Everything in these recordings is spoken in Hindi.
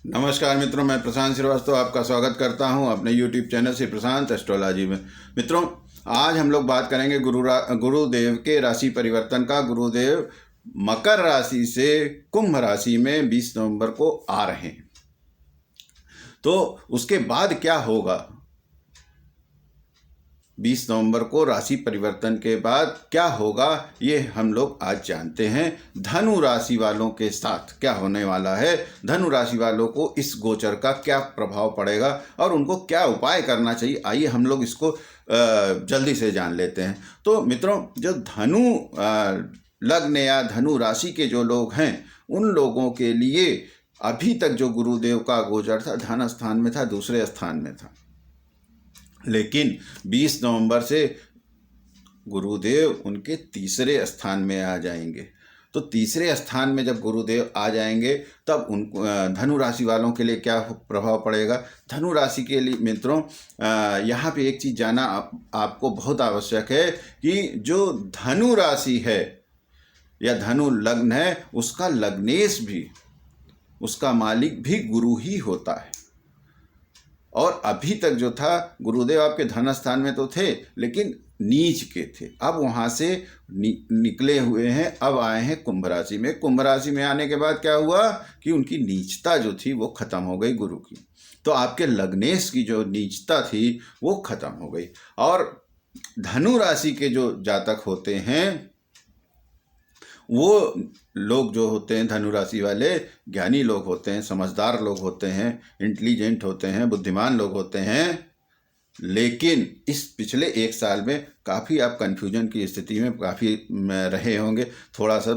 नमस्कार मित्रों, मैं प्रशांत श्रीवास्तव आपका स्वागत करता हूं अपने YouTube चैनल श्री प्रशांत एस्ट्रोलॉजी में। मित्रों, आज हम लोग बात करेंगे गुरुदेव के राशि परिवर्तन का। गुरुदेव मकर राशि से कुंभ राशि में 20 नवंबर को आ रहे हैं, तो उसके बाद क्या होगा। 20 नवंबर को राशि परिवर्तन के बाद क्या होगा, ये हम लोग आज जानते हैं। धनु राशि वालों के साथ क्या होने वाला है, धनु राशि वालों को इस गोचर का क्या प्रभाव पड़ेगा और उनको क्या उपाय करना चाहिए, आइए हम लोग इसको जल्दी से जान लेते हैं। तो मित्रों, जो धनु लग्न या धनु राशि के जो लोग हैं, उन लोगों के लिए अभी तक जो गुरुदेव का गोचर था धन स्थान में था, दूसरे स्थान में था, लेकिन 20 नवंबर से गुरुदेव उनके तीसरे स्थान में आ जाएंगे। तो तीसरे स्थान में जब गुरुदेव आ जाएंगे तब उनको धनु राशि वालों के लिए क्या प्रभाव पड़ेगा। धनु राशि के लिए मित्रों, यहाँ पे एक चीज़ जाना आपको बहुत आवश्यक है कि जो धनु राशि है या धनु लग्न है, उसका लग्नेश भी, उसका मालिक भी गुरु ही होता है। और अभी तक जो था, गुरुदेव आपके धन स्थान में तो थे लेकिन नीच के थे, अब वहाँ से निकले हुए हैं, अब आए हैं कुंभ राशि में। कुंभ राशि में आने के बाद क्या हुआ कि उनकी नीचता जो थी वो खत्म हो गई गुरु की। तो आपके लग्नेश की जो नीचता थी वो खत्म हो गई। और धनु राशि के जो जातक होते हैं, वो लोग जो होते हैं धनु राशि वाले, ज्ञानी लोग होते हैं, समझदार लोग होते हैं, इंटेलिजेंट होते हैं, बुद्धिमान लोग होते हैं। लेकिन इस पिछले एक साल में काफ़ी आप कन्फ्यूजन की स्थिति में काफ़ी रहे होंगे, थोड़ा सा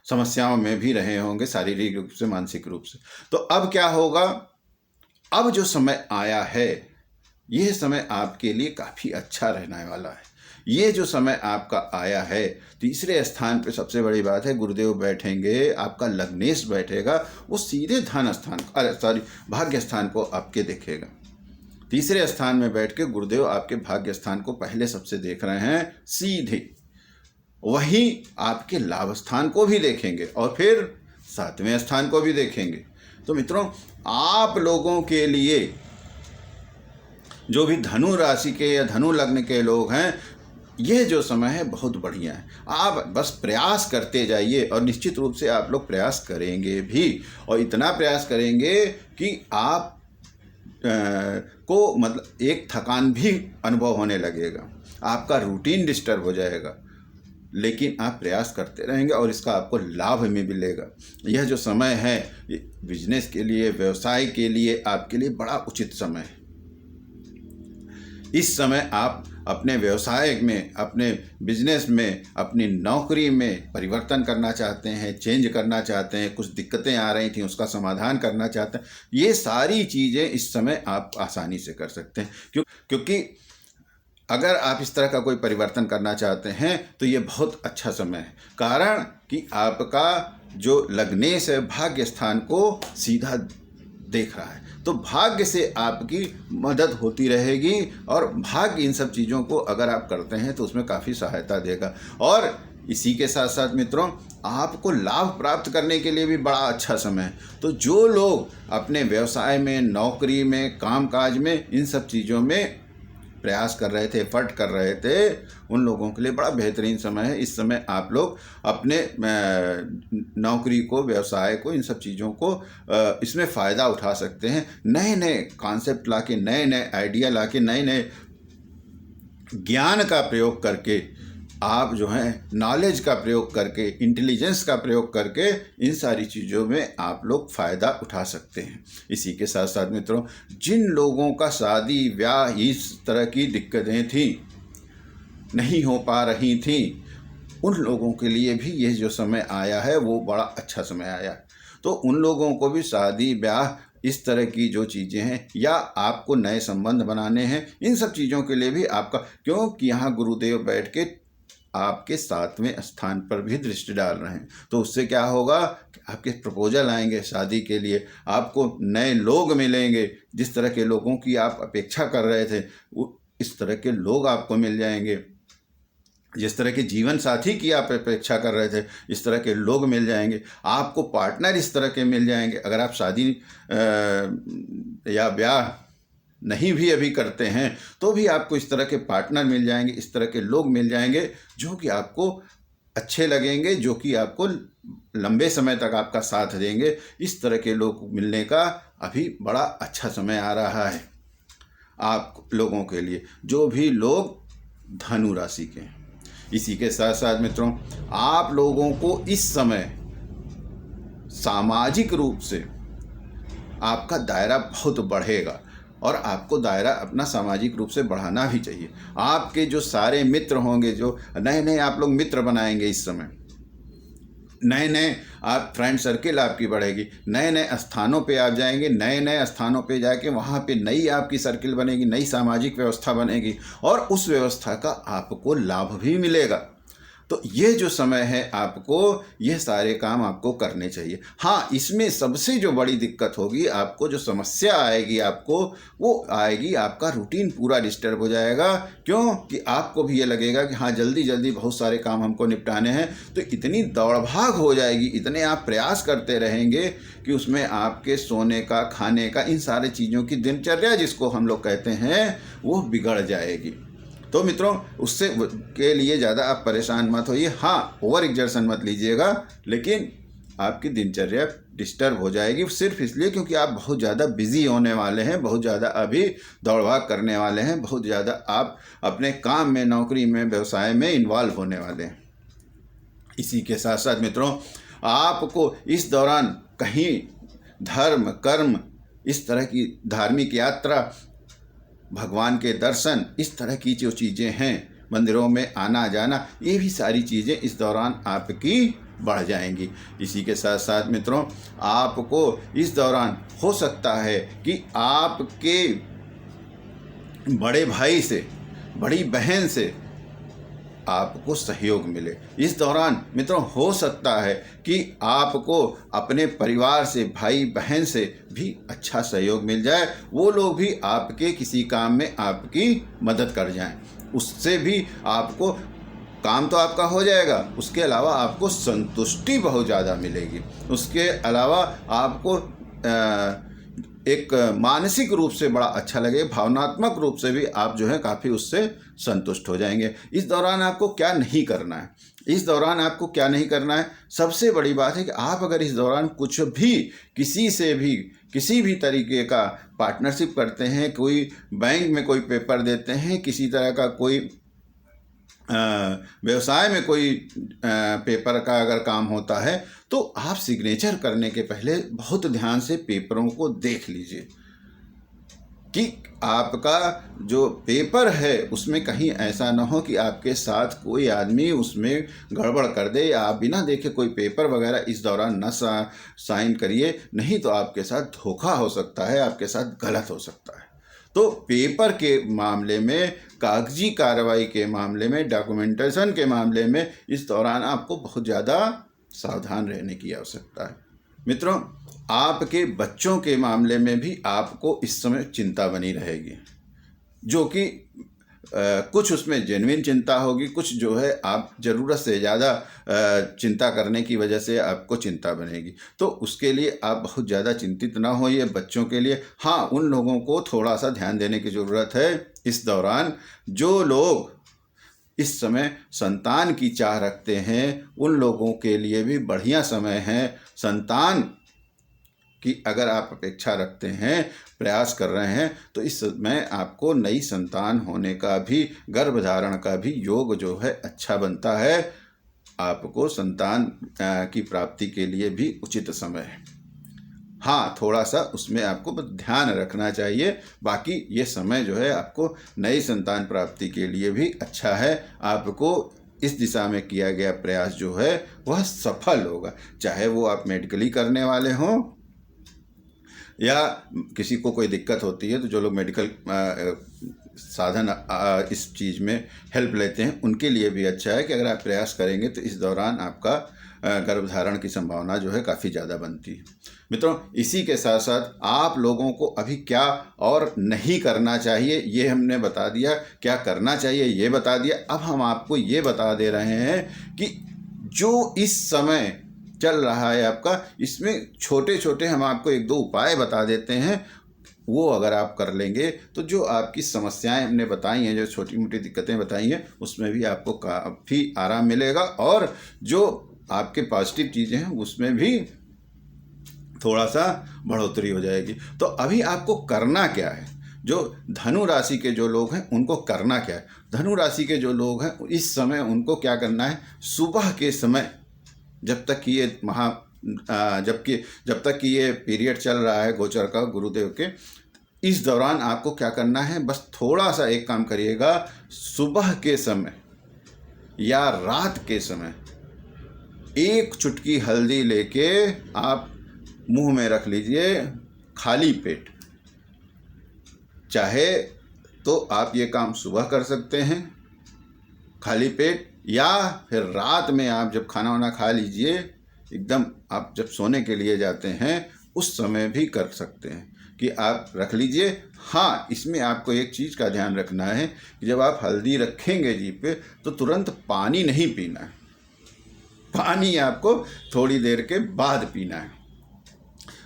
समस्याओं में भी रहे होंगे, शारीरिक रूप से, मानसिक रूप से। तो अब क्या होगा, अब जो समय आया है, यह समय आपके लिए काफ़ी अच्छा रहने वाला है। ये जो समय आपका आया है, तीसरे स्थान पे सबसे बड़ी बात है, गुरुदेव बैठेंगे, आपका लग्नेश बैठेगा, वो सीधे धन स्थान भाग्य स्थान को आपके देखेगा। तीसरे स्थान में बैठ के गुरुदेव आपके भाग्य स्थान को पहले सबसे देख रहे हैं सीधे, वहीं आपके लाभ स्थान को भी देखेंगे और फिर 7वें स्थान को भी देखेंगे। तो मित्रों, आप लोगों के लिए जो भी धनु राशि के या धनु लग्न के लोग हैं, यह जो समय है बहुत बढ़िया है। आप बस प्रयास करते जाइए और निश्चित रूप से आप लोग प्रयास करेंगे भी, और इतना प्रयास करेंगे कि आप को मतलब एक थकान भी अनुभव होने लगेगा, आपका रूटीन डिस्टर्ब हो जाएगा, लेकिन आप प्रयास करते रहेंगे और इसका आपको लाभ में मिलेगा। यह जो समय है, बिजनेस के लिए, व्यवसाय के लिए आपके लिए बड़ा उचित समय है। इस समय आप अपने व्यवसाय में, अपने बिजनेस में, अपनी नौकरी में परिवर्तन करना चाहते हैं, चेंज करना चाहते हैं, कुछ दिक्कतें आ रही थी उसका समाधान करना चाहते हैं, ये सारी चीज़ें इस समय आप आसानी से कर सकते हैं। क्योंकि अगर आप इस तरह का कोई परिवर्तन करना चाहते हैं तो ये बहुत अच्छा समय है, कारण कि आपका जो लग्नेश है भाग्य स्थान को सीधा देख रहा है, तो भाग्य से आपकी मदद होती रहेगी, और भाग्य इन सब चीज़ों को अगर आप करते हैं तो उसमें काफ़ी सहायता देगा। और इसी के साथ साथ मित्रों, आपको लाभ प्राप्त करने के लिए भी बड़ा अच्छा समय है। तो जो लोग अपने व्यवसाय में, नौकरी में, कामकाज में, इन सब चीज़ों में प्रयास कर रहे थे, एफर्ट कर रहे थे, उन लोगों के लिए बड़ा बेहतरीन समय है। इस समय आप लोग अपने नौकरी को, व्यवसाय को, इन सब चीज़ों को इसमें फ़ायदा उठा सकते हैं। नए नए कॉन्सेप्ट लाके, नए नए आइडिया लाके, नए नए ज्ञान का प्रयोग करके, आप जो हैं नॉलेज का प्रयोग करके, इंटेलिजेंस का प्रयोग करके, इन सारी चीज़ों में आप लोग फ़ायदा उठा सकते हैं। इसी के साथ साथ मित्रों, जिन लोगों का शादी ब्याह इस तरह की दिक्कतें थी, नहीं हो पा रही थी, उन लोगों के लिए भी ये जो समय आया है वो बड़ा अच्छा समय आया है। तो उन लोगों को भी शादी ब्याह, इस तरह की जो चीज़ें हैं, या आपको नए संबंध बनाने हैं, इन सब चीज़ों के लिए भी आपका, क्योंकि यहाँ गुरुदेव बैठ के आपके 7वें स्थान पर भी दृष्टि डाल रहे हैं, तो उससे क्या होगा कि आपके प्रपोजल आएंगे शादी के लिए, आपको नए लोग मिलेंगे, जिस तरह के लोगों की आप अपेक्षा कर रहे थे इस तरह के लोग आपको मिल जाएंगे। जिस तरह के जीवन साथी की आप अपेक्षा कर रहे थे, इस तरह के लोग मिल जाएंगे आपको, पार्टनर इस तरह के मिल जाएंगे। अगर आप शादी या ब्याह नहीं भी अभी करते हैं तो भी आपको इस तरह के पार्टनर मिल जाएंगे, इस तरह के लोग मिल जाएंगे जो कि आपको अच्छे लगेंगे, जो कि आपको लंबे समय तक आपका साथ देंगे। इस तरह के लोग मिलने का अभी बड़ा अच्छा समय आ रहा है आप लोगों के लिए, जो भी लोग धनु राशि के हैं। इसी के साथ साथ मित्रों, आप लोगों को इस समय सामाजिक रूप से आपका दायरा बहुत बढ़ेगा और आपको दायरा अपना सामाजिक रूप से बढ़ाना भी चाहिए। आपके जो सारे मित्र होंगे, जो नए नए आप लोग मित्र बनाएंगे, इस समय नए नए आप फ्रेंड सर्किल आपकी बढ़ेगी, नए नए स्थानों पे आप जाएंगे, नए नए स्थानों पे जाके वहाँ पे नई आपकी सर्किल बनेगी, नई सामाजिक व्यवस्था बनेगी और उस व्यवस्था का आपको लाभ भी मिलेगा। तो ये जो समय है आपको ये सारे काम आपको करने चाहिए। हाँ, इसमें सबसे जो बड़ी दिक्कत होगी, आपको जो समस्या आएगी आपको, वो आएगी आपका रूटीन पूरा डिस्टर्ब हो जाएगा। क्यों कि आपको भी ये लगेगा कि हाँ जल्दी जल्दी बहुत सारे काम हमको निपटाने हैं, तो इतनी दौड़ भाग हो जाएगी, इतने आप प्रयास करते रहेंगे कि उसमें आपके सोने का, खाने का, इन सारे चीज़ों की दिनचर्या जिसको हम लोग कहते हैं वो बिगड़ जाएगी। तो मित्रों, उससे के लिए ज़्यादा आप परेशान मत होइए। हाँ, ओवर एग्जर्शन मत लीजिएगा, लेकिन आपकी दिनचर्या डिस्टर्ब हो जाएगी सिर्फ इसलिए क्योंकि आप बहुत ज़्यादा बिजी होने वाले हैं, बहुत ज़्यादा अभी दौड़ भाग करने वाले हैं, बहुत ज़्यादा आप अपने काम में, नौकरी में, व्यवसाय में इन्वॉल्व होने वाले हैं। इसी के साथ साथ मित्रों, आपको इस दौरान कहीं धर्म, कर्म, इस तरह की धार्मिक यात्रा, भगवान के दर्शन, इस तरह की जो चीज़ें हैं, मंदिरों में आना जाना, ये भी सारी चीज़ें इस दौरान आपकी बढ़ जाएंगी। इसी के साथ साथ मित्रों, आपको इस दौरान हो सकता है कि आपके बड़े भाई से, बड़ी बहन से आपको सहयोग मिले। इस दौरान मित्रों हो सकता है कि आपको अपने परिवार से, भाई बहन से भी अच्छा सहयोग मिल जाए, वो लोग भी आपके किसी काम में आपकी मदद कर जाएं। उससे भी आपको काम तो आपका हो जाएगा, उसके अलावा आपको संतुष्टि बहुत ज़्यादा मिलेगी। उसके अलावा आपको एक मानसिक रूप से बड़ा अच्छा लगे, भावनात्मक रूप से भी आप जो है काफ़ी उससे संतुष्ट हो जाएंगे। इस दौरान आपको क्या नहीं करना है, इस दौरान आपको क्या नहीं करना है, सबसे बड़ी बात है कि आप अगर इस दौरान कुछ भी, किसी से भी, किसी भी तरीके का पार्टनरशिप करते हैं, कोई बैंक में कोई पेपर देते हैं, किसी तरह का कोई व्यवसाय में कोई पेपर का अगर काम होता है, तो आप सिग्नेचर करने के पहले बहुत ध्यान से पेपरों को देख लीजिए कि आपका जो पेपर है उसमें कहीं ऐसा ना हो कि आपके साथ कोई आदमी उसमें गड़बड़ कर दे, या आप बिना देखे कोई पेपर वगैरह इस दौरान न साइन करिए, नहीं तो आपके साथ धोखा हो सकता है, आपके साथ गलत हो सकता है। तो पेपर के मामले में, कागजी कार्रवाई के मामले में, डॉक्यूमेंटेशन के मामले में इस दौरान आपको बहुत ज़्यादा सावधान रहने की आवश्यकता है। मित्रों, आपके बच्चों के मामले में भी आपको इस समय चिंता बनी रहेगी, जो कि कुछ उसमें जेन्युइन चिंता होगी, कुछ जो है आप ज़रूरत से ज़्यादा चिंता करने की वजह से आपको चिंता बनेगी। तो उसके लिए आप बहुत ज़्यादा चिंतित ना होइए बच्चों के लिए। हाँ, उन लोगों को थोड़ा सा ध्यान देने की ज़रूरत है इस दौरान, जो लोग इस समय संतान की चाह रखते हैं, उन लोगों के लिए भी बढ़िया समय है। संतान की अगर आप अपेक्षा रखते हैं, प्रयास कर रहे हैं, तो इस समय आपको नई संतान होने का भी, गर्भधारण का भी योग जो है अच्छा बनता है। आपको संतान की प्राप्ति के लिए भी उचित समय है। हाँ, थोड़ा सा उसमें आपको ध्यान रखना चाहिए, बाकी ये समय जो है आपको नई संतान प्राप्ति के लिए भी अच्छा है। आपको इस दिशा में किया गया प्रयास जो है वह सफल होगा, चाहे वो आप मेडिकली करने वाले हों या किसी को कोई दिक्कत होती है, तो जो लोग मेडिकल साधन इस चीज़ में हेल्प लेते हैं, उनके लिए भी अच्छा है कि अगर आप प्रयास करेंगे तो इस दौरान आपका गर्भधारण की संभावना जो है काफ़ी ज़्यादा बनती है। मित्रों, इसी के साथ साथ आप लोगों को अभी क्या और नहीं करना चाहिए ये हमने बता दिया, क्या करना चाहिए ये बता दिया। अब हम आपको ये बता दे रहे हैं कि जो इस समय चल रहा है आपका, इसमें छोटे छोटे हम आपको 1-2 उपाय बता देते हैं। वो अगर आप कर लेंगे तो जो आपकी समस्याएं हमने बताई हैं, जो छोटी मोटी दिक्कतें बताई हैं, उसमें भी आपको काफ़ी आराम मिलेगा और जो आपके पॉजिटिव चीज़ें हैं उसमें भी थोड़ा सा बढ़ोतरी हो जाएगी। तो अभी आपको करना क्या है? जो धनु राशि के जो लोग हैं उनको करना क्या है? धनु राशि के जो लोग हैं इस समय उनको क्या करना है? सुबह के समय जब तक कि ये जब तक कि ये पीरियड चल रहा है गोचर का गुरुदेव के, इस दौरान आपको क्या करना है? बस थोड़ा सा एक काम करिएगा, सुबह के समय या रात के समय 1 चुटकी हल्दी लेके आप मुंह में रख लीजिए खाली पेट। चाहे तो आप ये काम सुबह कर सकते हैं खाली पेट, या फिर रात में आप जब खाना वाना खा लीजिए, एकदम आप जब सोने के लिए जाते हैं उस समय भी कर सकते हैं कि आप रख लीजिए। हाँ, इसमें आपको एक चीज़ का ध्यान रखना है कि जब आप हल्दी रखेंगे जीभ पे तो तुरंत पानी नहीं पीना है, पानी आपको थोड़ी देर के बाद पीना है।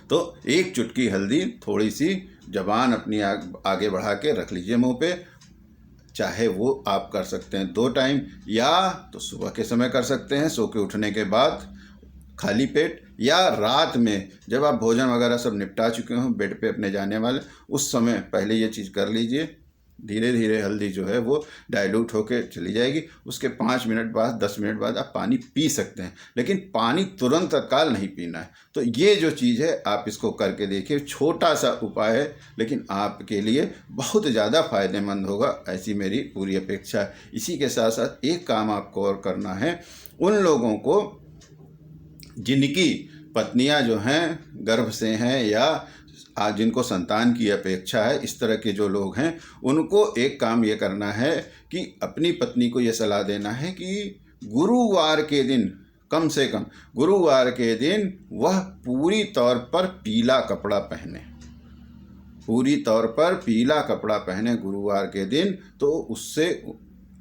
तो 1 चुटकी हल्दी थोड़ी सी ज़बान अपनी आगे बढ़ा के रख लीजिए मुंह पे। चाहे वो आप कर सकते हैं 2 टाइम, या तो सुबह के समय कर सकते हैं सो के उठने के बाद खाली पेट, या रात में जब आप भोजन वगैरह सब निपटा चुके हों बेड पे अपने जाने वाले, उस समय पहले ये चीज़ कर लीजिए। धीरे धीरे हल्दी जो है वो डाइल्यूट होके चली जाएगी। उसके 5 मिनट बाद 10 मिनट बाद आप पानी पी सकते हैं, लेकिन पानी तुरंत तत्काल नहीं पीना है। तो ये जो चीज़ है आप इसको करके देखिए, छोटा सा उपाय है लेकिन आपके लिए बहुत ज़्यादा फायदेमंद होगा, ऐसी मेरी पूरी अपेक्षा है। इसी के साथ साथ एक काम आपको और करना है, उन लोगों को जिनकी पत्नियां जो हैं गर्भ से हैं या जिनको संतान की अपेक्षा है, इस तरह के जो लोग हैं उनको एक काम ये करना है कि अपनी पत्नी को ये सलाह देना है कि गुरुवार के दिन, कम से कम गुरुवार के दिन वह पूरी तौर पर पीला कपड़ा पहने, पूरी तौर पर पीला कपड़ा पहने गुरुवार के दिन। तो उससे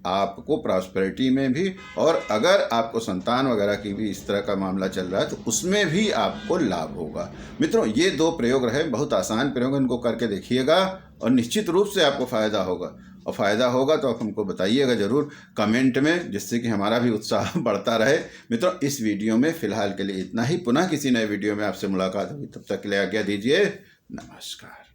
आपको प्रॉस्पेरिटी में भी, और अगर आपको संतान वगैरह की भी इस तरह का मामला चल रहा है तो उसमें भी आपको लाभ होगा। मित्रों, ये 2 प्रयोग रहे, बहुत आसान प्रयोग, इनको करके देखिएगा और निश्चित रूप से आपको फ़ायदा होगा। और फ़ायदा होगा तो आप हमको बताइएगा ज़रूर कमेंट में, जिससे कि हमारा भी उत्साह बढ़ता रहे। मित्रों, इस वीडियो में फ़िलहाल के लिए इतना ही। पुनः किसी नए वीडियो में आपसे मुलाकात होगी, तब तक के लिए आज्ञा दीजिए। नमस्कार।